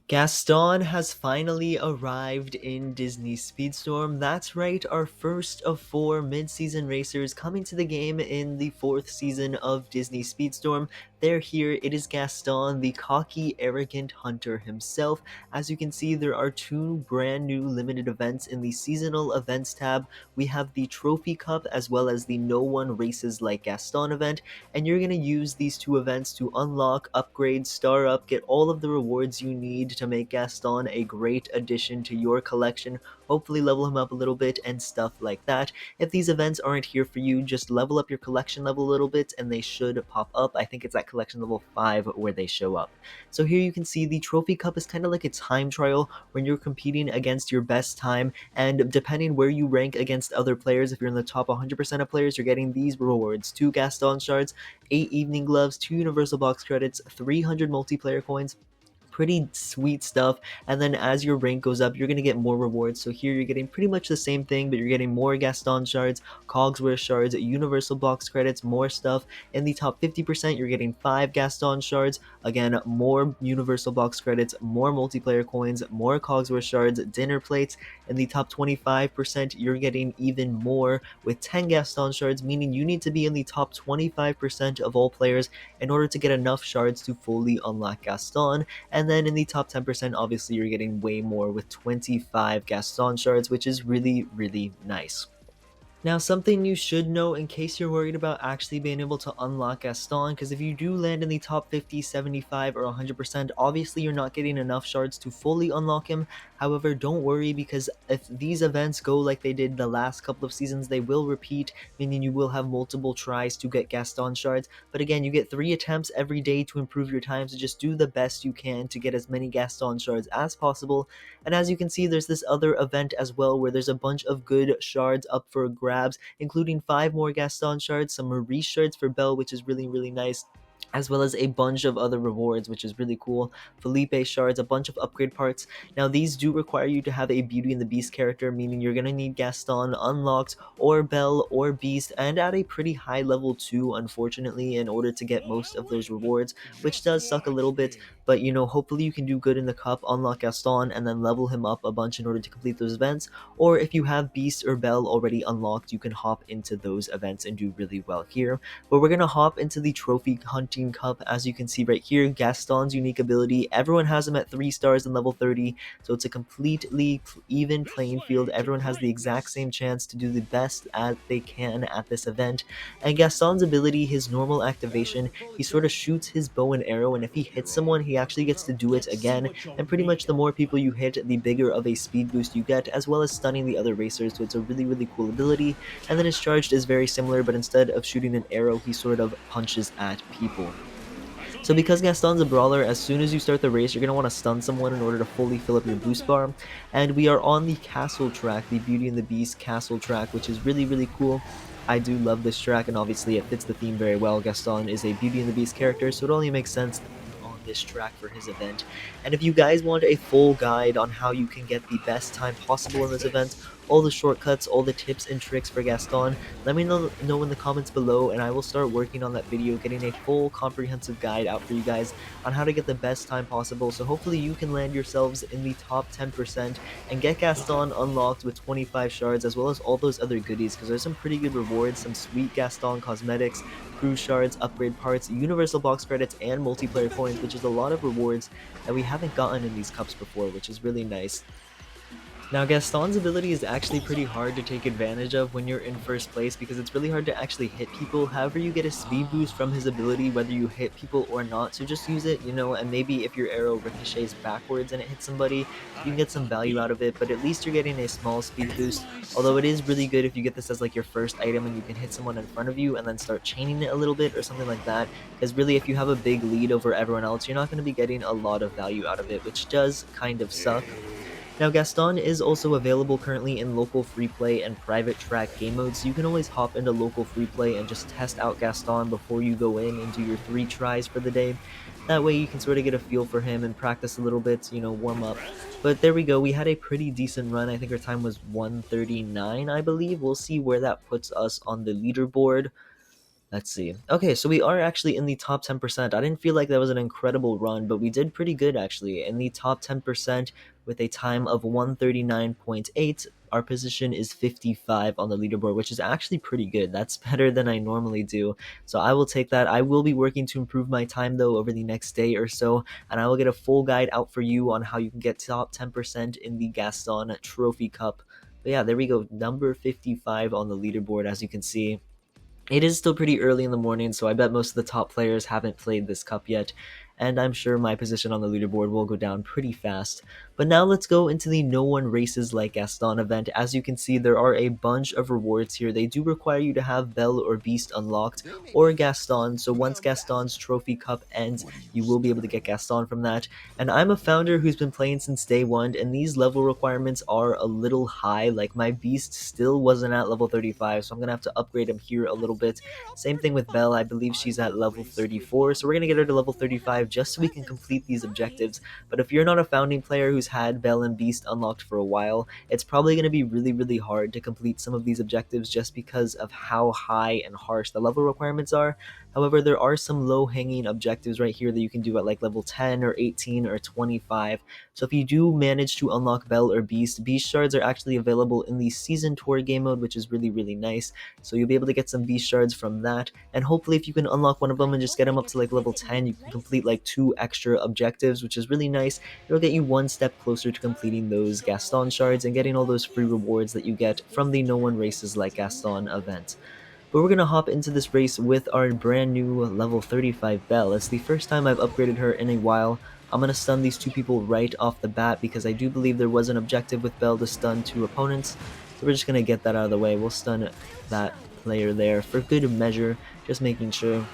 Gaston has finally arrived in Disney Speedstorm. That's right, our first of four mid-season racers coming to the game in the fourth season of Disney Speedstorm. They're here. It is Gaston, the cocky, arrogant hunter himself. As you can see, there are two brand new limited events in the seasonal events tab. We have the Trophy Cup as well as the No One Races Like Gaston event, and you're going to use these two events to unlock, upgrade, star up, get all of the rewards you need to make Gaston a great addition to your collection, hopefully level him up a little bit and stuff like that. If these events aren't here for you, just level up your collection level a little bit and they should pop up. I think it's at collection level 5 where they show up. So here you can see the Trophy Cup is kind of like a time trial when you're competing against your best time, and depending where you rank against other players, if you're in the top 100% of players, you're getting these rewards: 2 Gaston shards, 8 evening gloves, 2 universal box credits, 300 multiplayer coins. Pretty sweet stuff. And then as your rank goes up, you're going to get more rewards. So here you're getting pretty much the same thing, but you're getting more Gaston shards, Cogsworth shards, universal box credits, more stuff. In the top 50%, you're getting 5 Gaston shards, again, more universal box credits, more multiplayer coins, more Cogsworth shards, dinner plates. In the top 25%, you're getting even more with 10 Gaston shards, meaning you need to be in the top 25% of all players in order to get enough shards to fully unlock Gaston. And then in the top 10%, obviously you're getting way more with 25 Gaston shards, which is really, really nice. Now, something you should know in case you're worried about actually being able to unlock Gaston, because if you do land in the top 50, 75, or 100%, obviously you're not getting enough shards to fully unlock him. However, don't worry, because if these events go like they did the last couple of seasons, they will repeat, meaning you will have multiple tries to get Gaston shards. But again, you get 3 attempts every day to improve your time, so just do the best you can to get as many Gaston shards as possible. And as you can see, there's this other event as well where there's a bunch of good shards up for grabs, including 5 more Gaston shards, some Maurice shards for Belle, which is really, really nice, as well as a bunch of other rewards, which is really cool. Felipe shards, a bunch of upgrade parts. Now, these do require you to have a Beauty and the Beast character, meaning you're going to need Gaston unlocked, or Belle, or Beast, and at a pretty high level too, unfortunately, in order to get most of those rewards, which does suck a little bit, but hopefully you can do good in the cup, unlock Gaston, and then level him up a bunch in order to complete those events. Or if you have Beast or Belle already unlocked, you can hop into those events and do really well here. But we're going to hop into the trophy hunting cup. As you can see right here, Gaston's unique ability, everyone has him at 3 stars and level 30, so it's a completely even playing field. Everyone has the exact same chance to do the best as they can at this event. And Gaston's ability, his normal activation, he sort of shoots his bow and arrow, and if he hits someone, he actually gets to do it again. And pretty much the more people you hit, the bigger of a speed boost you get, as well as stunning the other racers. So it's a really, really cool ability. And then his charged is very similar, but instead of shooting an arrow, he sort of punches at people. So because Gaston's a brawler, as soon as you start the race, you're going to want to stun someone in order to fully fill up your boost bar. And we are on the castle track, the Beauty and the Beast castle track, which is really, really cool. I do love this track, and obviously it fits the theme very well. Gaston is a Beauty and the Beast character, so it only makes sense that he's on this track for his event. And if you guys want a full guide on how you can get the best time possible in this event, all the shortcuts, all the tips and tricks for Gaston, let me know in the comments below, and I will start working on that video, getting a full comprehensive guide out for you guys on how to get the best time possible. So hopefully you can land yourselves in the top 10% and get Gaston unlocked with 25 shards, as well as all those other goodies, because there's some pretty good rewards, some sweet Gaston cosmetics, crew shards, upgrade parts, universal box credits, and multiplayer coins, which is a lot of rewards that we haven't gotten in these cups before, which is really nice. Now, Gaston's ability is actually pretty hard to take advantage of when you're in first place, because it's really hard to actually hit people. However, you get a speed boost from his ability whether you hit people or not, so just use it, and maybe if your arrow ricochets backwards and it hits somebody, you can get some value out of it, but at least you're getting a small speed boost. Although it is really good if you get this as like your first item and you can hit someone in front of you and then start chaining it a little bit or something like that, because really if you have a big lead over everyone else, you're not going to be getting a lot of value out of it, which does kind of suck. Now, Gaston is also available currently in local free play and private track game modes, so you can always hop into local free play and just test out Gaston before you go in and do your 3 tries for the day. That way you can sort of get a feel for him and practice a little bit, warm up. But there we go, we had a pretty decent run. I think our time was 1:39, I believe. We'll see where that puts us on the leaderboard. Let's see. Okay, so we are actually in the top 10%. I didn't feel like that was an incredible run, but we did pretty good actually. In the top 10% with a time of 139.8, our position is 55 on the leaderboard, which is actually pretty good. That's better than I normally do. So I will take that. I will be working to improve my time though over the next day or so, and I will get a full guide out for you on how you can get top 10% in the Gaston Trophy Cup. But yeah, there we go. Number 55 on the leaderboard, as you can see. It is still pretty early in the morning, so I bet most of the top players haven't played this cup yet, and I'm sure my position on the leaderboard will go down pretty fast. But now let's go into the No One Races Like Gaston event. As you can see, there are a bunch of rewards here. They do require you to have Belle or Beast unlocked, They may or be Gaston, so once Gaston's ambassadors. trophy cup ends, What do you you will be able to stutter? get Gaston from that. And I'm a founder who's been playing since day one, and these level requirements are a little high. Like, my Beast still wasn't at level 35, so I'm gonna have to upgrade him here a little bit. Same thing with Belle. I believe I she's at will level race with 34, so we're going to get her to level you. 35 just so we can complete Pleasantly these objectives. surprised. But if you're not a founding player who's had Belle and Beast unlocked for a while, it's probably going to be really, really hard to complete some of these objectives just because of how high and harsh the level requirements are. However, there are some low-hanging objectives right here that you can do at like level 10 or 18 or 25. So if you do manage to unlock Belle or Beast shards are actually available in the Season Tour game mode, which is really, really nice. So you'll be able to get some Beast shards from that, and hopefully if you can unlock one of them I and just hope get I them up get to to like level visit 10, new you can complete like places. 2 extra objectives, which is really nice. It'll get you one step closer to completing those Gaston shards and getting all those free rewards that you get from the No One Races Like Gaston event. But we're going to hop into this race with our brand new level 35 Belle. It's the first time I've upgraded her in a while. I'm going to stun these two people right off the bat because I do believe there was an objective with Belle to stun 2 opponents. So we're just going to get that out of the way. We'll stun that player there for good measure, just making sure.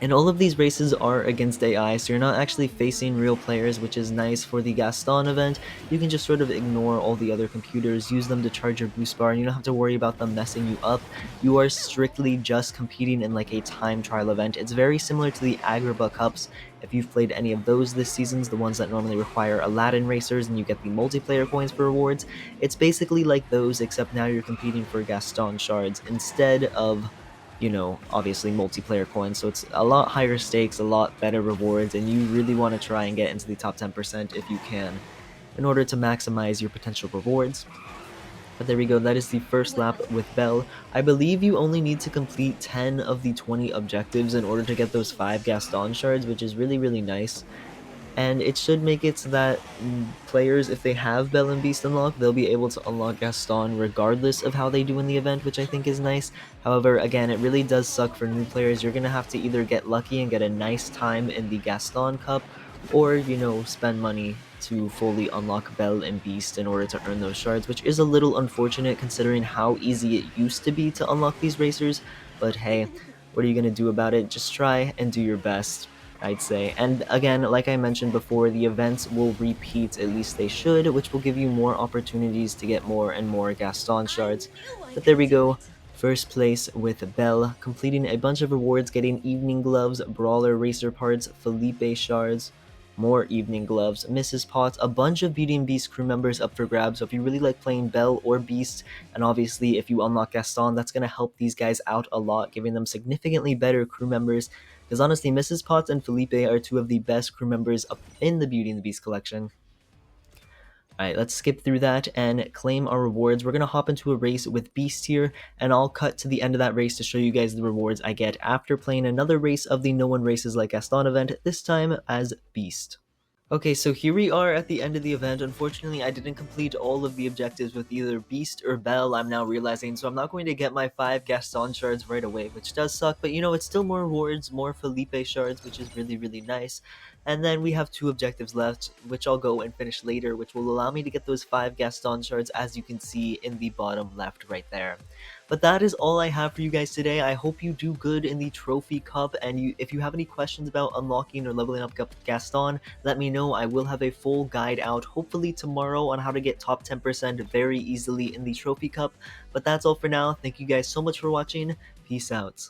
And all of these races are against AI, so you're not actually facing real players, which is nice for the Gaston event. You can just sort of ignore all the other computers, use them to charge your boost bar, and you don't have to worry about them messing you up. You are strictly just competing in like a time trial event. It's very similar to the Agrabah Cups. If you've played any of those this season, the ones that normally require Aladdin racers and you get the multiplayer coins for rewards, it's basically like those, except now you're competing for Gaston shards instead of, obviously multiplayer coins. So it's a lot higher stakes, a lot better rewards, and you really want to try and get into the top 10% if you can in order to maximize your potential rewards. But there we go, that is the first lap Well, with Belle. I believe you only need to complete 10 of the 20 objectives in order to get those 5 Gaston shards, which is really, really nice. And it should make it so that players, if they have Belle and Beast unlocked, they'll be able to unlock Gaston regardless of how they do in the event, which I think is nice. However, again, it really does suck for new players. You're going to have to either get lucky and get a nice time in the Gaston Cup, or, spend money to fully unlock Belle and Beast in order to earn those shards, which is a little unfortunate considering how easy it used to be to unlock these racers. But hey, what are you going to do about it? Just try and do your best, I'd say. And again, like I mentioned before, the events will repeat, at least they should, which will give you more opportunities to get more and more Gaston I shards. knew I But there could we do go. it. First place with Belle, completing a bunch of rewards, getting Evening Gloves, Brawler Racer Parts, Felipe Shards, more Evening Gloves, Mrs. Potts, a bunch of Beauty and Beast crew members up for grabs. So if you really like playing Belle or Beast, and obviously if you unlock Gaston, that's going to help these guys out a lot, giving them significantly better crew members. Because honestly, Mrs. Potts and Felipe are two of the best crew members up in the Beauty and the Beast collection. Alright, let's skip through that and claim our rewards. We're going to hop into a race with Beast here, and I'll cut to the end of that race to show you guys the rewards I get after playing another race of the No One Races Like Gaston event, this time as Beast. Okay, so here we are at the end of the event. Unfortunately, I didn't complete all of the objectives with either Beast or Belle, I'm now realizing, so I'm not going to get my 5 Gaston shards right away, which does suck, but it's still more rewards, more Felipe shards, which is really, really nice. And then we have 2 objectives left, which I'll go and finish later, which will allow me to get those 5 Gaston shards, as you can see in the bottom left right there. But that is all I have for you guys today. I hope you do good in the Trophy Cup, and if you have any questions about unlocking or leveling up Gaston, let me know. I will have a full guide out, hopefully tomorrow, on how to get top 10% very easily in the Trophy Cup. But that's all for now. Thank you guys so much for watching. Peace out.